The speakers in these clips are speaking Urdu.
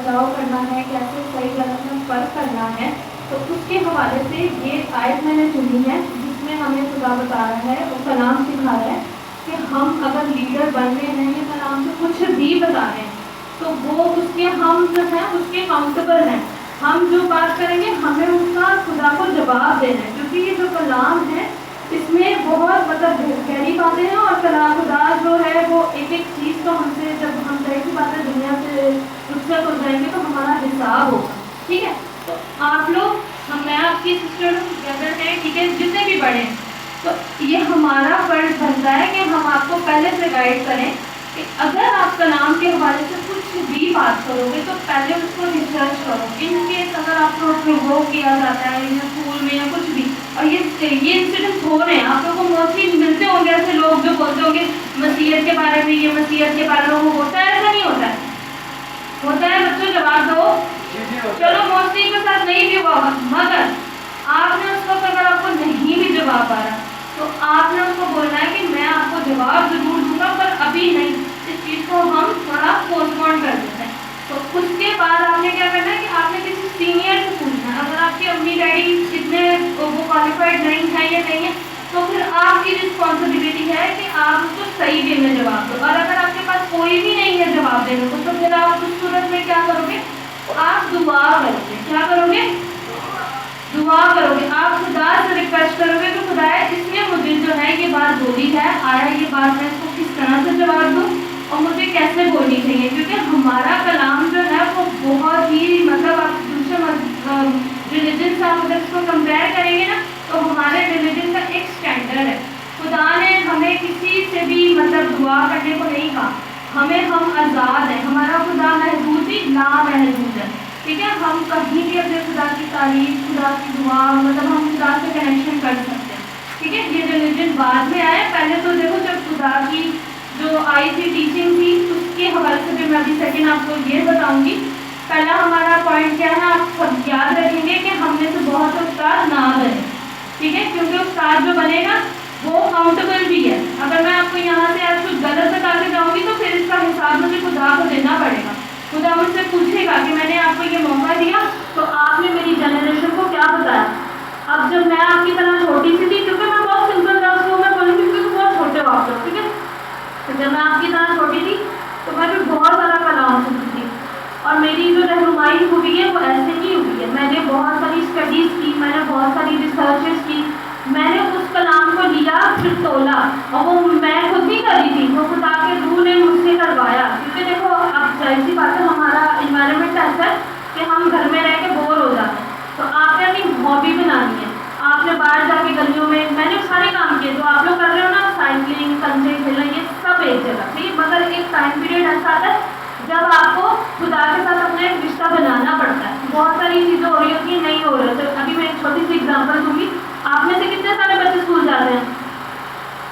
بچاؤ کرنا ہے، کیسے صحیح غلط میں فرق کرنا ہے، تو اس کے حوالے سے یہ آیت میں نے چنی ہے جس میں ہمیں خدا بتا رہا ہے اور کلام سکھا رہا ہے کہ ہم اگر لیڈر بن رہے ہیں یا کلام سے کچھ بھی بتا رہے ہیں تو وہ اس کے ہم جو ہیں اس کے اکاؤنٹیبل ہیں. ہم جو بات کریں گے ہمیں اس کا خدا کو جواب دینا ہے، کیونکہ یہ جو کلام ہے اس میں بہت مطلب گہری باتیں ہیں اور کلام خدا جو ہے وہ ایک ایک چیز کو ہم سے جب ہم ظاہر سی باتیں دنیا سے رخصت ہو جائیں گے تو ہمارا حساب ہوگا. ٹھیک ہے، تو آپ لوگ میں آپ کی سسٹر بردر ہیں، ٹھیک ہے، جتنے بھی بڑے ہیں، تو یہ ہمارا فرض بنتا ہے کہ ہم آپ کو پہلے سے گائیڈ کریں کہ اگر آپ کلام کے حوالے سے کچھ بھی بات کرو گے تو پہلے اس کو ریسرچ کرو. ان کیس اگر آپ کو پروو کیا جاتا ہے یا اسکول میں یا کچھ بھی، اور یہ انسیڈنٹس ہو رہے ہیں، آپ لوگوں کو موسٹلی ملتے ہوں گے ایسے لوگ جو بولتے ہوں گے مسیحیت کے بارے میں، یہ مسیحیت کے بارے میں وہ ہوتا ہے، ایسا نہیں ہوتا ہے. ہوتا ہے بچوں جواب دو. چلو موسٹلی کے ساتھ نہیں بھی ہوا، مگر آپ نے اس وقت اگر آپ کو نہیں بھی جواب آ رہا تو آپ نے اس کو بولنا ہے کہ میں آپ کو جواب ضرور دوں گا پر ابھی نہیں، اس چیز کو ہم تھوڑا پوسٹ پون کر دیتے ہیں. تو اس کے بعد آپ نے کیا کرنا ہے کہ آپ نے کسی سینئر سے پوچھنا ہے. اگر آپ کے امی ڈیڈی اتنے وہ کوالیفائڈ نہیں ہیں یا نہیں ہے تو پھر آپ کی رسپانسبلٹی ہے کہ آپ اس کو صحیح وے میں جواب دو. اور اگر آپ کے پاس کوئی بھی نہیں ہے جواب دینے کو تو پھر آپ اس صورت میں کیا کرو گے؟ آپ دعا کرو گے. کیا کرو گے؟ دعا کرو گے. آپ خدا سے ریکویسٹ کرو گے کہ خدا اس نے مجھے جو ہے یہ بات بولی ہے، آیا یہ بات میں اس کو کس طرح سے جواب دوں اور مجھے کیسے بولنی چاہیے. کیونکہ ہمارا کلام جو ہے وہ بہت ہی مطلب آپ دوسرے ریلیجن سے آپ اگر اس کو کمپیئر کریں گے نا تو ہمارے ریلیجن کا ایک اسٹینڈرڈ ہے. خدا نے ہمیں کسی سے بھی مطلب دعا کرنے کو نہیں کہا، ہم آزاد ہیں. ہمارا خدا محدود ہی لامحدود ہے. ٹھیک ہے، ہم کہیں بھی اپنے خدا کی تعریف، خدا کی دعا، مطلب ہم خدا سے کنیکشن کر سکتے ہیں. ٹھیک ہے، یہ ریلیجن بعد میں آئے. پہلے تو دیکھو جب خدا کی جو آئی تھی ٹیچنگ تھی اس کے حوالے سے بھی میں ابھی سیکنڈ آپ کو یہ بتاؤں گی. پہلا ہمارا پوائنٹ کیا ہے، آپ سب یاد رکھیں گے کہ ہم میں سے بہت استاد نہ بنے. ٹھیک ہے، کیونکہ استاد جو بنے گا وہ اکاؤنٹیبل بھی ہے. اگر میں آپ کو یہاں سے آج کچھ غلط بتا کے جاؤں گی تو پھر اس کا حساب مجھے خدا کو دینا پڑے گا. خدا مجھ سے پوچھے گا کہ میں نے آپ کو یہ موقع دیا تو آپ نے میری جنریشن کو کیا بتایا. اب جب میں آپ کی طرح چھوٹی سی تھی، کیونکہ میں بہت سمپل تھا، اس کو میں بولوں گی کیونکہ بہت چھوٹے ہو آپ لوگ. ٹھیک ہے، تو جب میں آپ کی طرح چھوٹی تھی تو میں بھی بہت سارا کلام سنتی تھی اور میری جو رہنمائی ہوئی ہے وہ ایسے ہی ہوئی ہے. میں نے بہت ساری اسٹڈیز کی، میں نے بہت ساری ریسرچز کی، میں نے اس کلام کو لیا پھر تولا، اور وہ میں خود نہیں کر رہی تھی، وہ خدا کے روح نے مجھ سے کروایا. کیونکہ دیکھو اب ظاہر سی بات ہے ہمارا انوائرمنٹ ایسا ہے کہ ہم گھر میں رہ کے بور ہو جاتے ہیں. تو آپ نے اپنی ہابی بنانی ہے. آپ نے باہر جا کے گلیوں میں نے سارے کام کیے جو آپ لوگ کر رہے ہو نا، سائیکلنگ، کنچے کھیلنا، یہ سب ایک جگہ. ٹھیک ہے، مگر ایک ٹائم پیریڈ ایسا آتا ہے جب آپ کو خدا کے ساتھ اپنا ایک رشتہ بنانا پڑتا ہے. بہت ساری چیزیں ہو رہی ہوتی ہیں، نہیں ہو رہے. تو ابھی میں ایک چھوٹی سی ایگزامپل دوں گی. آپ میں سے کتنے سارے بچے اسکول جاتے ہیں؟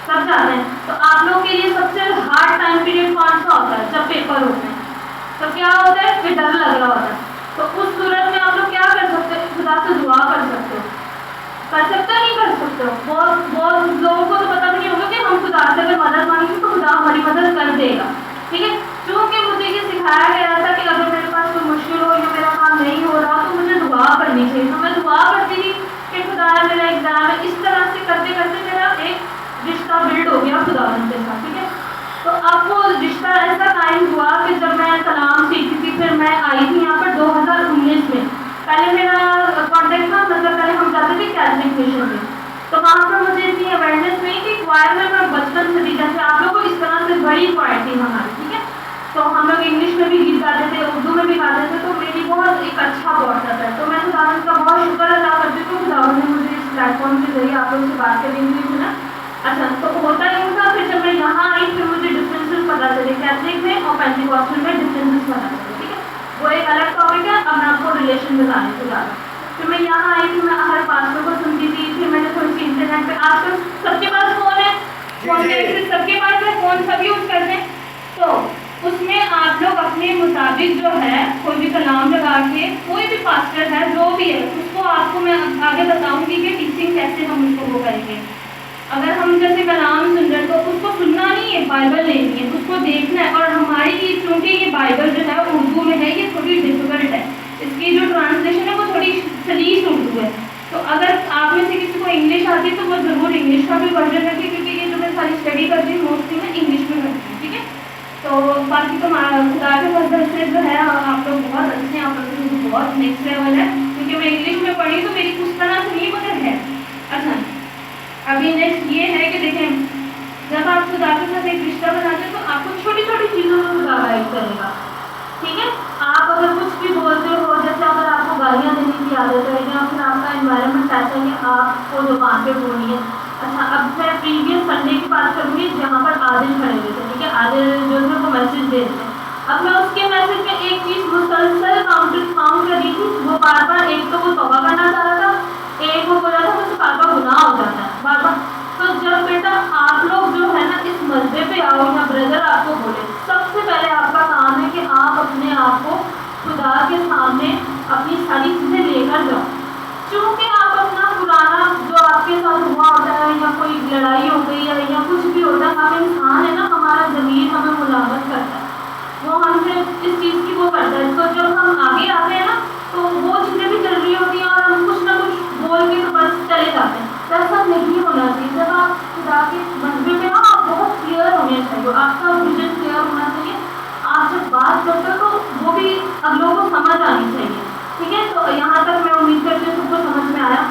سب جاتے ہیں. تو آپ لوگ کے لیے سب سے ہارڈ ٹائم پیریڈ کون سا ہوتا ہے؟ جب پیپر ہوتے ہیں. تو کیا ہوتا ہے؟ پھر ڈر لگ رہا ہوتا ہے. تو اس صورت میں آپ لوگ کیا کر سکتے ہو؟ خدا سے دعا کر سکتے ہو. کر سکتے ہو نہیں کر سکتے ہو؟ بہت لوگوں کو تو پتہ بھی نہیں ہوگا کہ ہم خدا سے اگر مدد مانگیں گے تو خدا ہماری مدد کر دے گا. ٹھیک ہے، چونکہ مجھے یہ سکھایا گیا تھا کہ اگر میرے پاس کوئی مشکل ہو یا میرا کام نہیں ہو رہا تو مجھے دعا کرنی چاہیے. تو میں دعا کرتی تھی کہ خدا میرا ایگزام ہے. اس طرح سے کرتے کرتے میرا ایک رشتہ بلڈ ہو گیا خدا کے ساتھ. ٹھیک ہے، تو اب وہ رشتہ ایسا قائم ہوا کہ جب میں کلام سیکھتی تھی پھر میں آئی تھی یہاں پر 2019 میں. پہلے میرا کانٹیکٹ تھا، مطلب پہلے ہم جاتے تھے کیتھولک مشن میں، تو وہاں پر مجھے اتنی اویئرنیس نہیں تھی. کوائر میں بچپن سے تھی، جیسے آپ لوگوں کو اس طرح سے بڑی کوائر تھی ہماری. ٹھیک ہے، تو ہم لوگ انگلش میں بھی گیت گاتے تھے، اردو میں بھی گاتے تھے. تو میری بہت ایک اچھا واٹسپ ہے. تو میں خداوند کا بہت شکر ادا کرتی ہوں کہ خداوند نے مجھے اس پلیٹ فارم کے ذریعے آپ لوگ سے بات کرنے کے لیے چنا. اچھا، تو ہوتا یوں تھا پھر جب میں یہاں آئی پھر مجھے ڈفرینسز پتا چلے کیتھولک میں اور پینٹیکوسٹل میں ڈفرینسز پتا چلے. ٹھیک ہے، وہ ایک الگ ٹاپک ہے. اب میں آپ کو ریلیشن بتانے کو جا رہا ہوں. پھر میں یہاں آئی تھی، میں ہر پاسٹر کو سنتی تھی. پھر میں نے تھوڑی سی انٹرنیٹ پہ، آج کل سب کے پاس فون ہے، فون کے ایکسس سب کے پاس ہے، فون سب یوز کرتے ہیں. تو اس میں آپ لوگ اپنے مطابق جو ہے کوئی بھی کلام لگا کے، کوئی بھی پاسٹر ہے جو بھی ہے اس کو آپ کو میں آگے بتاؤں گی کہ ٹیچنگ کیسے ہم اس کو وہ کریں گے. اگر ہم جیسے کلام سن رہے تو اس کو سننا نہیں ہے، بائبل لینی ہے، اس کو دیکھنا ہے. اور ہماری چونکہ یہ بائبل جو ہے اردو میں ہے، یہ تھوڑی ڈفیکلٹ سے جو ہے آپ لوگ بہت اچھے ہیں, آپ لوگ سے مجھے بہت نیکسٹ لیول ہے, کیونکہ میں انگلش میں پڑھی تو میری اس طرح سے نہیں مگر ہے. اچھا ابھی نیکسٹ یہ ہے کہ دیکھیں جب آپ خدا کے ساتھ ایک رشتہ بناتے ہیں تو آپ کو چھوٹی چھوٹی چیزوں میں خدا گائڈ کرے گا. ٹھیک ہے, آپ اگر کچھ بھی بولتے ہو, جیسے اگر آپ کو گالیاں دینے کی عادت ہے یا پھر آپ کا انوائرمنٹ ایسا ہے کہ آپ کو زبان پہ بولنی ہے. اچھا اب میں پریویس سنڈے کی بات کروں گی جہاں پر عادل کھڑے ہوئے تھے. ٹھیک ہے, عادل جو ہے وہ میسج دے رہے تھے. اب میں اس کے میسج میں ایک چیز مسلسل کاؤنٹ کر رہی تھی. وہ بار بار ایک تو وہ توبہ کرنا چاہ رہا تھا, ایک وہ بولا تھا مجھ سے بار بار گناہ ہو جاتا ہے بار بار. تو جب بیٹا آپ لوگ جو ہے نا اس مسئلے پہ آؤ یا بردر آپ کو بولے, سب سے پہلے آپ کا کام ہے کہ آپ اپنے آپ کو خدا کے سامنے اپنی ساری چیزیں لے کر جاؤ. چونکہ آپ اپنا پرانا جو آپ کے ساتھ ہوا ہوتا ہے یا کوئی لڑائی ہو گئی ہے یا کچھ بھی ہوتا ہے, ہم انسان ہے نا, ہمارا ضمیر ہمیں ملامت کرتا ہے, وہ ہم سے اس چیز کی وہ کرتا ہے. تو جب ہم آگے آتے ہیں نا تو وہ چیزیں بھی چل رہی ہوتی ہیں اور ہم کچھ نہ کچھ بول کے تو بس چلے جاتے ہیں. ایسا نہیں ہونا چاہیے. جب آپ خدا کے منصوبے میں آپ بہت کلیئر ہونے چاہیے, آپ کا ویژن کلیئر ہونا چاہیے. آپ جب بات کرتے ہو تو وہ بھی اگلوں کو سمجھ آنی چاہیے. ٹھیک ہے, تو یہاں تک میں امید کرتی ہوں سب کو سمجھ میں آیا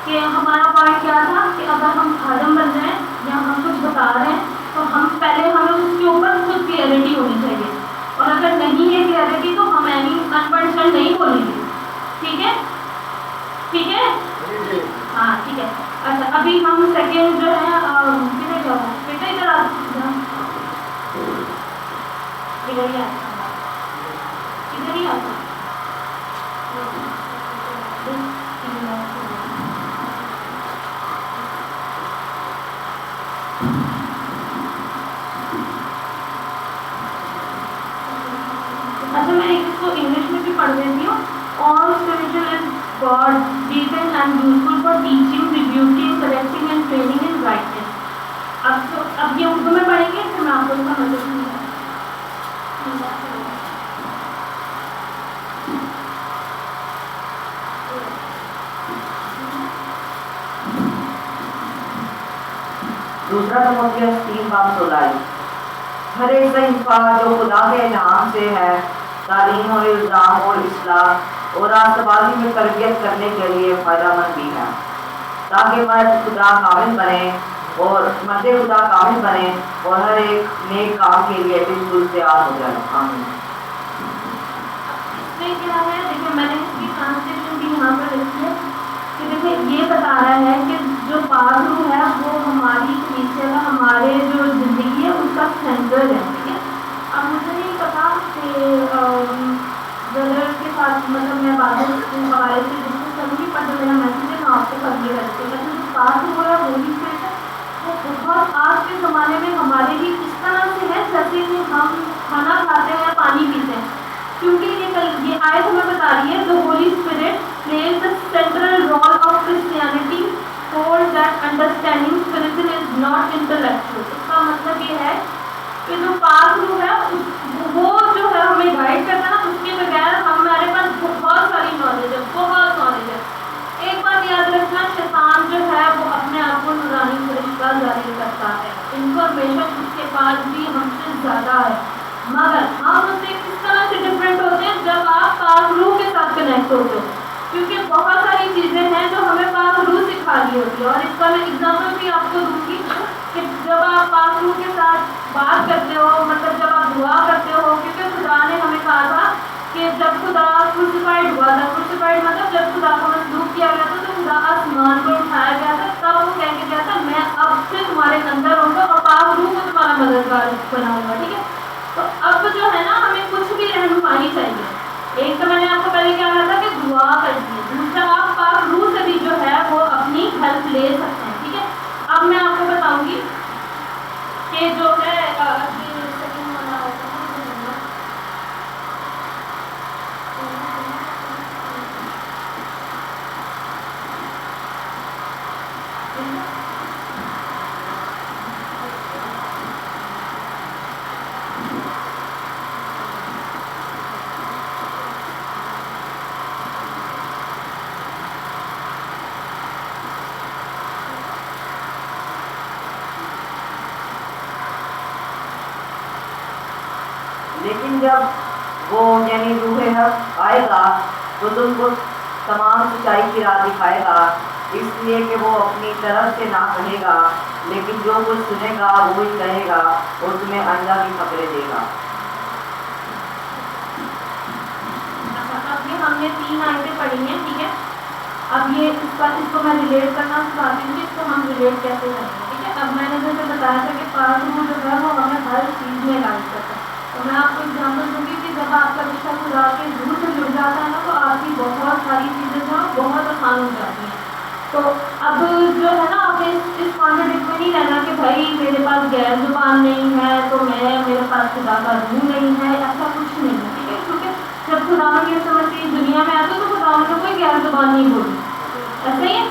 کہ ہمارا پوائنٹ کیا تھا کہ اگر ہم خادم بن رہے ہیں یا ہم کچھ بتا رہے ہیں تو پہلے ہمیں اس کے اوپر خود کلیئرٹی ہونی چاہیے, اور اگر نہیں ہے کلیئرٹی تو ہم انپرسنٹ نہیں بولیں گے. ٹھیک ہے, ٹھیک ہے, ہاں ٹھیک ہے. اچھا ابھی ہم سیکنڈ جو ہے کدھر جاؤ بیٹا, ادھر آ ادھر ہی آتا. اچھا میں اس کو انگلش میں بھی پڑھ دیتی ہوں. All spiritual is God given and useful for teaching, rebuking, correcting and training in righteousness. اب یہ اردو میں پڑھیں گے پھر میں آپ کو اس کا مطلب سمجھاؤں. دوسرا تموتھیوس 3:16 ہر ایک صحیفہ جو خدا کے الہام سے ہے تعلیم اور الزام اور اصلاح اور راست بازی میں تربیت کرنے کے لیے فائدہ مند بھی ہے, تاکہ مرد خدا کامل بنے اور ہر ایک نیک کام کے لیے بالکل تیار ہو جائے. آمین. اس میں کیا ہے دیکھیں, میں نے اس کی ٹرانسلیشن بھی یہاں پر لکھی ہے کہ دیکھیں یہ بتا رہا ہے کہ جو پاک روح ہے وہ ہماری کلیسیا کا, ہمارے جو زندگی ہے اس کا سینٹر ہے. ٹھیک ہے, اب مجھے نہیں پتا کہ بردر کے ساتھ مطلب میں باتیں کے حوالے سے ڈسکس کروں گی, پر جو میرا میسج ہے میں آپ کو کنوے کرتی ہوں. لیکن جو پاک روح ہے وہ بھی وہ بہت آج کے زمانے میں ہمارے لیے اس طرح سے ہے جیسے کہ ہم کھانا کھاتے ہیں, پانی پیتے ہیں. کیونکہ یہ آیت ہمیں بتا رہی ہے the Holy Spirit plays the central role of Christianity for that understanding spiritual is not intellectual. اس کا مطلب یہ ہے کہ جو پاک روح ہے وہ جو ہے ہمیں گائیڈ کرتا ہے نا, اس کے بغیر ہمارے پاس بہت ساری نالج ہے, بہت نالج ہے. ایک بات یاد رکھنا, شیطان جو ہے وہ اپنے آپ کو نورانی فرشتہ ظاہر کرتا ہے, انفارمیشن اس کے پاس بھی ہم سے زیادہ ہے, مگر ہم اس سے کس طرح سے ڈفرینٹ ہوتے ہیں جب آپ پاک روح کے ساتھ کنیکٹ ہوتے ہو. کیونکہ بہت ساری چیزیں ہیں جو ہمیں پاک روح سکھا رہی ہوتی ہے, اور اس کا میں ایگزامپل بھی آپ کو دوں گی کہ جب آپ پاک روح کے ساتھ بات کرتے ہو, مطلب جب آپ دعا کرتے ہو, کیونکہ خدا نے ہمیں کہا تھا کہ جب خدا کروسیفائڈ ہوا تھا, کروسیفائڈ مطلب جب خدا کو مصلوب کیا گیا تھا تو خدا آسمان کو اٹھایا گیا تھا, تب وہ کہہ کے گیا تھا میں اب سے تمہارے اندر ہوں گا اور پاک روح کو تمہارا مددگار بناؤں گا. ٹھیک ہے, تو اب جو ہے نا ہمیں کچھ بھی رہنمائی چاہیے. ایک تو میں نے آپ کو پہلے کیا کہا تھا کہ دعا کرنی ہے, دوسرا آپ پاک روح سے بھی جو ہے وہ اپنی ہیلپ لے سکتے ہیں. ٹھیک ہے, اب میں آپ کو بتاؤں گی کہ جو ہے لیکن جب وہ یعنی روح حق آئے گا تو تم کو تمام سچائی کی راہ دکھائے گا، اس لیے کہ وہ اپنی طرف سے نہ کہے گا، لیکن جو کچھ سنے گا وہی کہے گا اور تمہیں اندھا کی خبریں دے گا۔ اب یہ ہم نے 3 آیتیں پڑھی ہیں، ٹھیک ہے۔ اب یہ اس کو میں ریلیٹ کرنا سکھاتی ہوں کہ اس کو ہم ریلیٹ کیسے کریں گے، ٹھیک ہے۔ اب میں نے جیسے بتایا تھا کہ پاک روح جو ہے وہ ہمیں ہر چیز میں گائڈ کرتا ہے، تو میں آپ کو ایگزامپل دوں گی کہ جب آپ کا رشتہ خدا کے روح سے جڑ جاتا ہے نا تو آپ کی بہت ساری چیزیں جو ہیں بہت آسان ہو جاتی ہیں۔ تو اب جو ہے نا آپ نے اس کانٹرڈکٹ میں نہیں رہنا کہ بھائی میرے پاس غیر زبان نہیں ہے تو میرے پاس خدا کا روح نہیں ہے، ایسا کچھ نہیں ہے، ٹھیک ہے۔ کیونکہ جب خدا کی سمجھ دنیا میں آتے تو خدا نے کوئی غیر زبان نہیں بولی، ایسا ہی ہے۔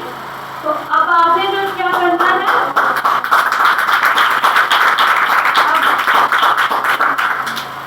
تو اب آپ نے جو کیا کرنا ہے،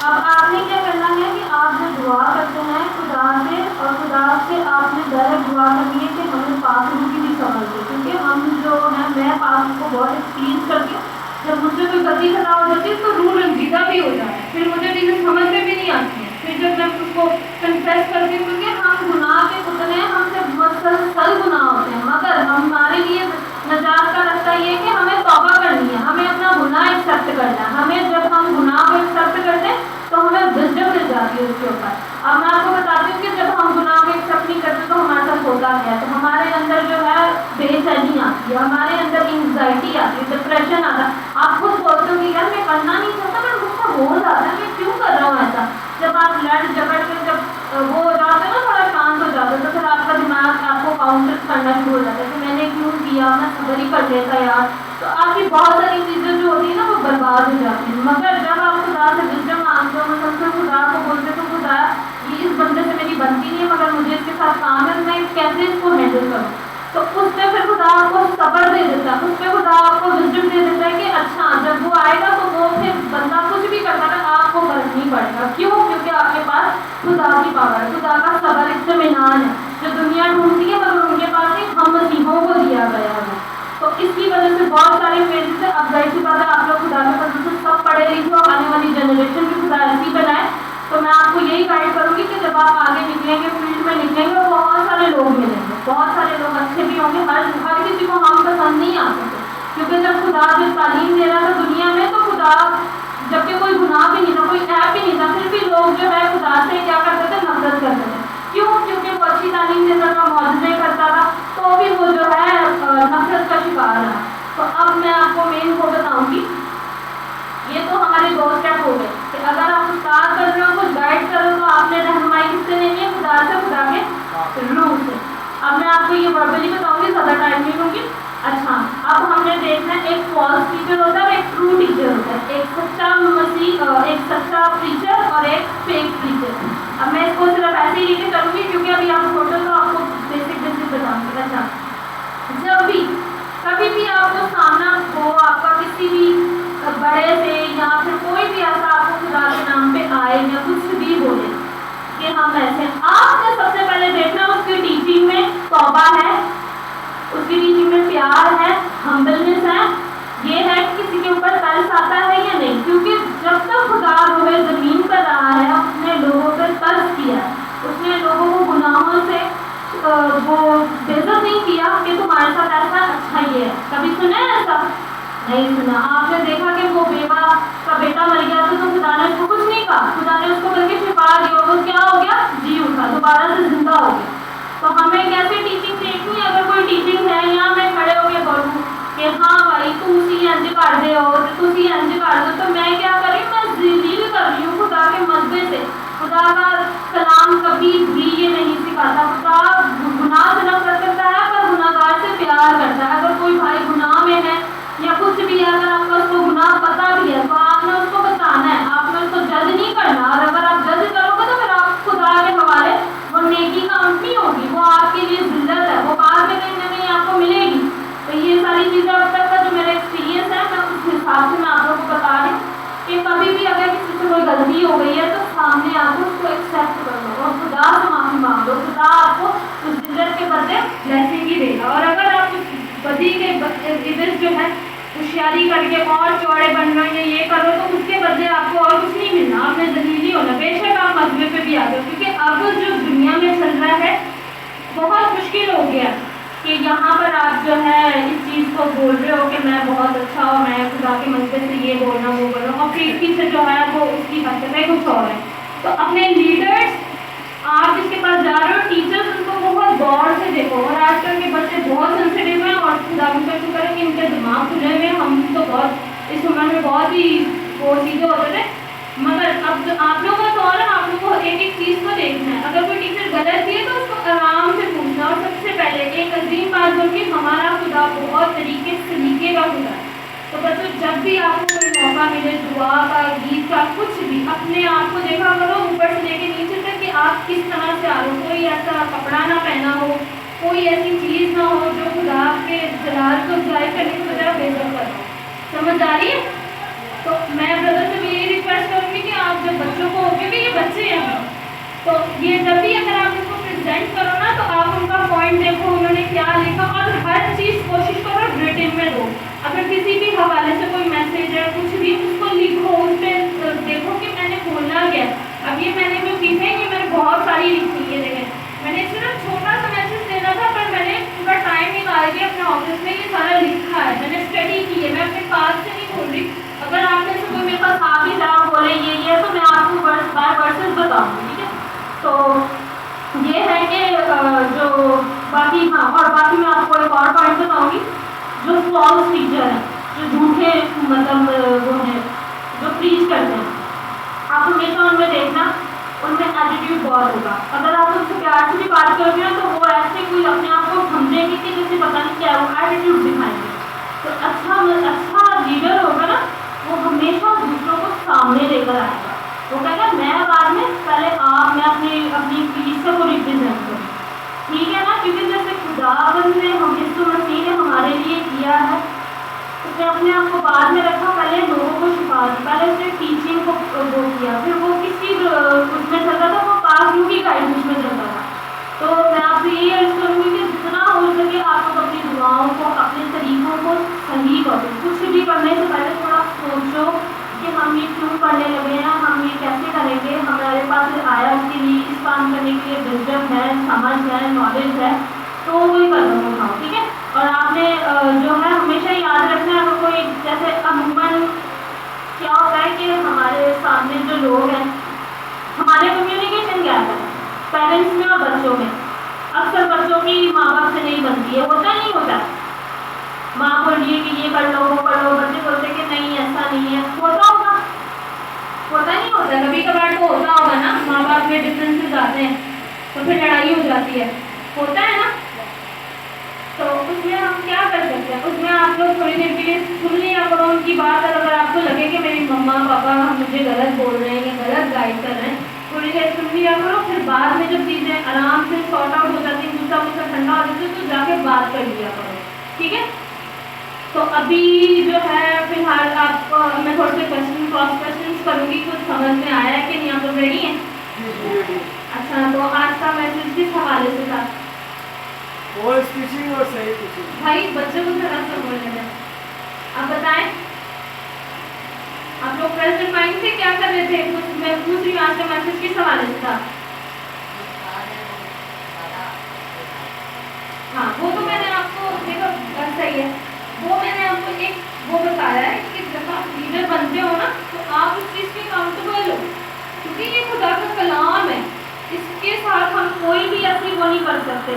اب آپ نے کیا کرنا ہے کہ آپ جو دعا کرتے ہیں خدا سے، اور خدا سے آپ نے ڈائریکٹ دعا کرنی ہے کہ ہمیں پاک روح کی بھی سمجھ دے، کیونکہ ہم جو ہیں میں پاک کو بہت ایکسپیرینس کرتی ہوں، جب مجھ سے کوئی غلطی خطا ہو جاتی ہے تو روح رنجیدہ بھی ہو جاتا ہے، پھر مجھے چیزیں سمجھ میں بھی نہیں آتی ہیں، پھر جب میں اس کو کنفیس کرتی ہوں، کیونکہ ہم گناہ کے پتلے ہیں، ہم سے مسلسل گناہ ہوتے ہیں، مگر ہمارے لیے نجات کا راستہ یہ ہے کہ ہمیں توبہ کرنی ہے، ہمیں اپنا گناہ ایکسیپٹ کرنا ہے، ہمیں جب ہم گناہ کو ایکسیپٹ کرتے ہیں تو ہمیں وزڈم مل جاتی ہے اس کے اوپر۔ اب میں آپ کو بتاتی ہوں کہ جب ہم گناہ کو ایکسیپٹ نہیں کرتے تو ہمارے ساتھ ہوتا ہے، تو ہمارے اندر جو ہے بے چینی آتی ہے، ہمارے اندر انگزائٹی آتی ہے، ڈپریشن آتا ہے، آپ خود سوچتے ہو کہ یار میں کرنا نہیں چاہتا پر مجھ سے ہو جاتا ہے، میں کیوں کر رہا ہوں ایسا۔ جب آپ لڑ جھگڑ کے جب وہ ہو جاتے ہیں نا تھوڑا شانت ہو جاتے ہیں تو پھر آپ کا دماغ آپ کو کاؤنٹر کرنا شروع ہو جاتا ہے کہ میں نے کیوں کیا، میں صبر ہی کر لیتا یار، تو آپ کی بہت ساری چیزیں جو ہوتی ہیں نا وہ برباد ہو جاتی ہیں۔ مگر جب آپ خدا سے وزڈم مانگتے ہو، مسلسل خدا کو بولتے تو خدا یہ اس بندے سے میری بنتی نہیں ہے مگر مجھے اس کے ساتھ کام ہے، میں کیسے اس کو ہینڈل کروں، تو اس پہ پھر خدا آپ کو صبر دے دیتا ہے، اس پہ خدا آپ کو وزڈم دے دیتا ہے کہ اچھا جب وہ آئے گا تو وہ پھر بندہ کچھ بھی کرتا ہے آپ کو فرق نہیں پڑے گا، کیوں؟ کیونکہ آپ کے پاس خدا کی پاور ہے، خدا کا صبر اطمینان ہے جو دنیا ڈھونڈتی ہے مگر ان کے پاس نہیں، ہم مسیحوں کو دیا گیا ہے۔ تو اس کی وجہ سے بہت سارے فیزز ہیں۔ اب ظاہر سی بات ہے آپ لوگ خدا کے فضل سے سب پڑھے لکھے ہو، آنے والی جنریشن بھی خدا ایسی بنائے، تو میں آپ کو یہی گائڈ کروں گی کہ جب آپ آگے نکلیں گے فیلڈ میں نکلیں گے بہت سارے لوگ ملیں گے، بہت سارے لوگ اچھے بھی ہوں گے، ہر کسی کو ہم پسند نہیں آ سکتے، کیونکہ جب خدا جو تعلیم دے رہا تھا دنیا میں تو خدا جبکہ کوئی گناہ بھی نہیں تھا، کوئی عیب بھی نہیں تھا، پھر بھی لوگ جو ہے خدا سے کیا کرتے تھے، نفرت کرتے تھے، کیوں؟ کیونکہ وہ اچھی تعلیم دیتا تھا، معجزے کرتا تھا، تو بھی وہ جو ہے نفرت کا شکار رہا۔ تو اب میں آپ کو مین کو بتاؤں گی، یہ تو ہمارے 2 اسٹیپ ہو گئے کہ اگر آپ اسٹارٹ کر رہے ہو کچھ گائڈ کرو تو آپ نے رہنمائی کس سے لینی ہے، خدا سے، خدا کے روح سے۔ اب میں آپ کو یہ وربلی بتاؤں گی، زیادہ ٹائم نہیں لوں گی۔ اچھا اب ہم نے دیکھنا ہے ایک فالس ٹیچر ہوتا ہے اور ایک ٹرو ٹیچر ہوتا ہے، ایک سچا مسیح، ایک سچا پریچر اور ایک فیک پریچر۔ اب میں اس کو صرف ایسے ہی لے کے چلوں گی کیونکہ ابھی آپ چھوٹے تو آپ کو بیسک بتاؤں گی۔ اچھا جب بھی کبھی بھی آپ کو سامنا ہو آپ کا کسی بھی بڑے سے یا پھر کوئی بھی ایسا آپ کو خدا کے نام پہ آئے یا کچھ بھی بولے کہ ہم ایسے، آپ نے سب سے پہلے دیکھنا اس کی ٹیچنگ میں توبہ ہے، اس کی ٹیچنگ میں پیار ہے، ہمبلنس ہے، یہ ہے کہ کسی کے اوپر ترس آتا ہے یا نہیں، کیونکہ جب تک خدا روح زمین پر رہا ہے اس نے لوگوں پہ ترس کیا ہے، اس نے لوگوں کو گناہوں سے وہ بےعزت نہیں کیا کہ تمہارے ساتھ ایسا، اچھا یہ ہے، کبھی سنا ہے ایسا؟ نہیں سنا۔ آپ نے دیکھا کہ وہ بیوہ کا بیٹا مر گیا تو خدا نے اس کو کچھ نہیں کہا، خدا نے اس کو بلکہ شفا دی اور وہ کیا ہو گیا، جی اٹھا، دوبارہ سے زندہ ہو گیا۔ تو ہمیں کیسے ٹیچنگ دیکھنی ہے؟ اگر کوئی ٹیچنگ ہے یا میں کھڑے ہو کے بولوں کہ ہاں بھائی تھی انج کر دے ہو، تھی انج کر دو، تو میں کیا کر رہی ہوں، میں ذلیل کر رہی ہوں خدا کے مذبے سے۔ خدا کا کلام کبھی بھی یہ نہیں سکھاتا، خدا گناہ سے نفرت کرتا ہے پر گناہ گار سے پیار کرتا ہے۔ اگر کوئی بھائی گناہ میں ہے یا کچھ بھی ہے، اگر آپ کو اس کو گناہ پتا بھی ہے تو آپ نے اس کو بتانا ہے، آپ نے اس کو جج نہیں کرنا، اور اگر آپ جج کرو گے تو پھر آپ خدا کے حوالے وہ نیکی کاؤنٹ نہیں ہوگی، وہ آپ کے لیے ذلت ہے، وہ بعد میں کہیں نہ کہیں آپ کو ملے گی۔ تو یہ ساری چیزیں اب تک کا جو میرا ایکسپیرینس ہے میں اس حساب سے میں آپ لوگوں کو بتا رہی ہوں کہ کبھی بھی اگر کسی سے کوئی غلطی ہو گئی ہے تو سامنے آپ کو اس کو ایکسیپٹ کر لو اور خدا سے معافی مانگ لو، خدا آپ کو اس ذلت کے بدلے بلیسنگ ہی دے گا۔ اور اگر آپ بدی کے عوض جو ہے ہوشیاری کر کے اور چوڑے بن رہے ہیں یہ کرو تو اس کے بدلے آپ کو اور کچھ نہیں ملنا، آپ نے ذلیل ہی ہونا، بے شک آپ مذہب بھی آ گیا، کیونکہ اب جو دنیا میں چل رہا ہے بہت مشکل ہو گیا کہ یہاں پر آپ جو ہے اس چیز کو بول رہے ہو کہ میں بہت اچھا ہوں، میں خدا کے منظر سے یہ بولنا وہ بولنا، اور پیٹ پیچھے جو ہے وہ اس کی حرکت ہے کچھ اور ہے. تو اپنے لیڈرس آپ جس کے پاس جا رہے ہو، ٹیچرس، ان کو بہت غور سے دیکھو. اور آج کل کے بچے بہت سینسیٹیو ہیں اور خدا کا شکر ہے کہ ان کے دماغ کھلے ہوئے ہیں. ہم تو بہت اس عمر میں بہت ہی وہ چیزیں ہوتے تھے، مگر اب آپ لوگوں کا دور ہے، آپ لوگوں کو ایک ایک چیز کو دیکھنا ہے. اگر کوئی ٹیچر غلط بھی ہے تو اس کو آرام سے پوچھنا. اور سب سے پہلے ایک عظیم بات جو کہ ہمارا خدا بہت طریقے سلیقے کا خدا ہے. تو بچوں جب بھی آپ کو کوئی موقع ملے دعا کا، گیت کا، کچھ بھی، اپنے آپ کو دیکھا کرو اوپر سے لے کے نیچے تک کہ آپ کس طرح سے آ رہے ہو. کوئی ایسا کپڑا نہ پہنا ہو، کوئی ایسی چیز نہ ہو جو خدا کے جلال کو ظاہر کرنے کی بجائے بے عزت کر رہا ہو. سمجھ آ رہی ہے؟ تو میں برادر سے بھی یہی ریکویسٹ کروں گی کہ آپ جب بچوں کو، کیونکہ یہ بچے ہیں، تو یہ جب بھی اگر آپ ان کو پریزنٹ کرو نا تو آپ ان کا پوائنٹ دیکھو انہوں نے کیا لکھا، اور ہر چیز کوشش کرو ریٹن میں دو. اگر کسی بھی حوالے سے کوئی میسج ہے کچھ بھی، اس کو لکھو، اس پہ دیکھو کہ میں نے بولنا کیا. اب یہ میں نے جو لکھے ہیں یہ میں نے بہت ساری لکھی ہے. دیکھیں میں نے صرف چھوٹا سا میسج دینا تھا، پر میں نے پورا ٹائم نکال کے اپنے آفس میں یہ سارا لکھا ہے. میں نے اسٹڈی کی ہے، میں اپنے پاس سے نہیں بول رہی. اگر آپ میں سے کوئی میرے پاس آ بھی جا بولے یہ تو میں آپ کو ورسز بتاؤں گی. ٹھیک ہے؟ تو یہ ہے کہ جو باقی، ہاں، اور باقی میں آپ کو ایک اور پوائنٹ بتاؤں گی. جو فالس ٹیچر ہیں، جو جھوٹے مطلب وہ ہیں جو پریچ کرتے ہیں، آپ ہمیشہ ان میں دیکھنا ان میں ایٹیٹیوڈ بہت ہوگا. اگر آپ ان سے پیار سے بھی بات کرو گے نا تو وہ ایسے کوئی اپنے آپ کو سمجھیں گے کہ جیسے پتہ نہیں کیا، وہ ایٹیٹیوڈ دکھائیں گے. تو اچھا لیڈر ہوگا نا وہ ہمیشہ دوسروں کو سامنے لے کر آئے گا. وہ کہے گا میں بعد میں، پہلے آپ، میں اپنی فیس کو ریپرزینٹ کروں. ٹھیک ہے نا؟ کیونکہ جیسے خداوند نے ہم یسوع مسیح نے ہمارے لیے کیا ہے، اس نے اپنے آپ کو بعد میں رکھا، پہلے لوگوں کو شفا دی، پہلے اس نے ٹیچنگ کو وہ کیا، پھر وہ کسی اس میں چلتا تھا، وہ پاک روح کی گائیڈنس میں چلتا تھا. تو میں آپ سے یہی عرض کروں گی کہ جتنا ہو سکے آپ لوگ اپنی دعاؤں کو، اپنے طریقوں کو صحیح کرو. کچھ بھی کرنے سے پہلے تھوڑا سوچو کہ ہم یہ کیوں کرنے لگے ہیں، ہم یہ کیسے کریں گے، ہمارے پاس آیا اس کے لیے، اس کام کرنے کے لیے وزڈم ہے، سمجھ ہے، نالج ہے، تو وہی قدم اٹھاؤ. ٹھیک ہے؟ اور آپ نے جو ہے ہمیشہ یاد رکھنا ہے، اگر کوئی جیسے عموماً کیا ہوتا ہے کہ ہمارے سامنے جو لوگ ہیں، ہمارے کمیونیکیشن گیپ ہے پیرنٹس میں اور بچوں میں. اکثر بچوں کی ماں باپ سے نہیں بنتی ہے، ہوتا نہیں ہوتا. ماں بول رہی ہے کہ یہ کر لو وہ کر لو، بچے بولتے کہ نہیں ایسا نہیں ہے. ہوتا نہیں ہوتا. کبھی کبھار تو ہوتا ہوگا نا، ماں باپ میں ڈفرینسز آتے ہیں تو پھر لڑائی ہو جاتی ہے، ہوتا ہے نا. تو اس میں ہم کیا کر سکتے ہیں؟ اس میں آپ لوگ تھوڑی دیر کے لیے سن لیا کرو ان کی بات. اور اگر آپ کو لگے کہ میری مما پاپا مجھے غلط بول رہے ہیں یا غلط گائڈ کر رہے ہیں، تھوڑی دیر سن لیا کرو. پھر بعد میں جب چیزیں آرام سے سارٹ آؤٹ ہو جاتی ہیں، غصہ ٹھنڈا ہو جاتا ہے، تو جا کے بات کر لیا کرو. ٹھیک ہے؟ تو ابھی جو ہے فی الحال آپ کو میں تھوڑے سے کوشچنس کروں گی. کچھ سمجھ میں آیا ہے کہ نہیں؟ آپ لوگ ریڈی ہیں؟ اچھا، تو آج کا میسج کس حوالے سے تھا؟ بھائی بچوں کو ذرا سا بولنے دیں. آپ بتائیں، آپ لوگ پریزنٹ مائنڈ سے کیا کر رہے تھے؟ کچھ میں پوچھ رہی ہوں، آج کا میسج کس حوالے سے تھا؟ ہاں، وہ تو میں نے آپ کو دیکھو صحیح ہے، وہ میں نے آپ کو ایک وہ بتایا ہے کہ جب آپ لیڈر بنتے ہو نا تو آپ اس چیز کے اکاؤنٹیبل ہو، کیونکہ یہ خدا کا کلام ہے. اس کے ساتھ ہم کوئی بھی ایسی وہ نہیں کر سکتے.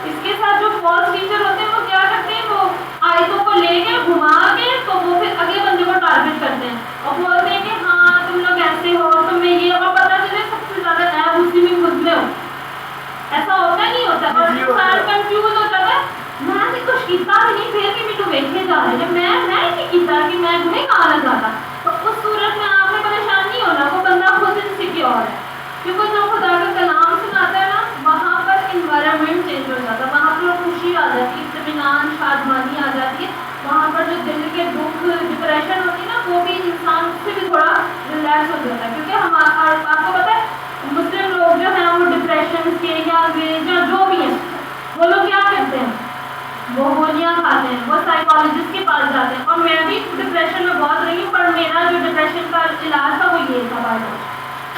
اس کے ساتھ جو فالس ٹیچر ہوتے ہیں وہ کیا کرتے ہیں، وہ آیتوں کو لے کے گھما کے تو وہ پھر اگلے بندے کو ٹارگیٹ کرتے ہیں اور بولتے ہیں کہ ہاں تم لوگ ایسے ہو، تمہیں یہ، اور پتہ چلے سب سے زیادہ ایب اسی میں خود میں ہو. ایسا ہوتا نہیں ہوتا. اور انسان کنفیوز ہو جاتا ہے، میں نے کچھ کیتا بھی نہیں پھر بھی مجھے ویکھے جا رہے ہیں، میں نہیں کیتا کہ میں گنہ گار زیادہ. تو اس صورت میں آپ نے پریشان نہیں ہونا، وہ بندہ خود انسیکیور ہے. کیونکہ جو خدا کا کلام سناتا ہے نا وہاں پر انوائرمنٹ چینج ہو جاتا ہے، وہاں پر خوشی آ جاتی ہے، اطمینان، شادمانی آ جاتی ہے. وہاں پر جو دل کے دکھ، ڈپریشن ہوتی ہے نا، وہ بھی انسان سے بھی تھوڑا ریلیکس ہو جاتا ہے. کیونکہ آپ کو پتہ ہے مسلم لوگ جو ہیں وہ ڈپریشن کے یا جو بھی ہیں وہ لوگ کیا کرتے ہیں، وہ گولیاں کھاتے ہیں، وہ سائیکالوجسٹ کے پاس جاتے ہیں. اور میں بھی ڈپریشن میں بہت رہی ہوں، پر میرا جو ڈپریشن کا علاج تھا وہ یہ تھا.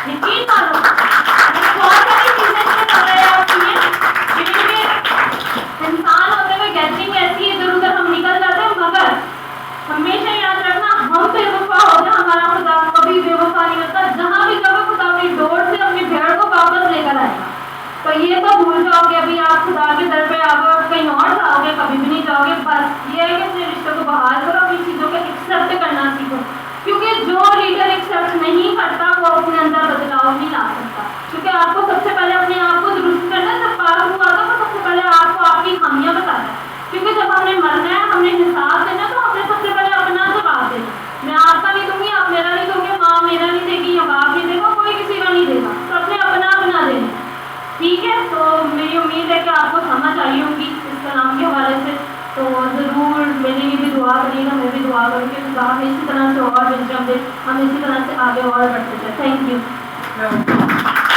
یقین مانو یہ تو بھول جاؤ گے ابھی آپ خدا کے در پہ آؤ گے اور کہیں اور جاؤ گے, کبھی بھی نہیں جاؤ گے. بس یہ ہے کہ اپنے رشتوں کو بحال کرو, اپنی چیزوں کو ایکسیپٹ کرنا سیکھو, کیونکہ جو لیڈر ایکسیپٹ نہیں کرتا وہ اپنے اندر بدلاؤ نہیں لا سکتا. کیونکہ آپ کو سب سے پہلے اپنے آپ کو درست کرنا ہے. جب پاک ہوا تھا تو سب سے پہلے آپ کو آپ کی خامیاں بتانا ہے, کیونکہ جب ہم نے مرنا ہے, ہم نے حساب دینا, تو ہم نے سب سے پہلے اپنا جواب دینا. میں آپ کا نہیں دوں گی, آپ میرا نہیں دوں گے, ماں میرا نہیں دے گی, یا باپ نہیں دے گا, کوئی کسی کا نہیں دے گا. سب نے اپنا اپنا دینا. ٹھیک ہے, تو میری امید ہے کہ آپ کو سمجھ آئی ہوگی اس کلام کے حوالے سے. تو ضرور میرے لیے بھی دعا کریے گا, میں بھی دعا کروں کہ خدا ہمیں اسی طرح سے اور وزڈم دے, ہم اسی طرح سے آگے اور بڑھتے تھے. Thank you.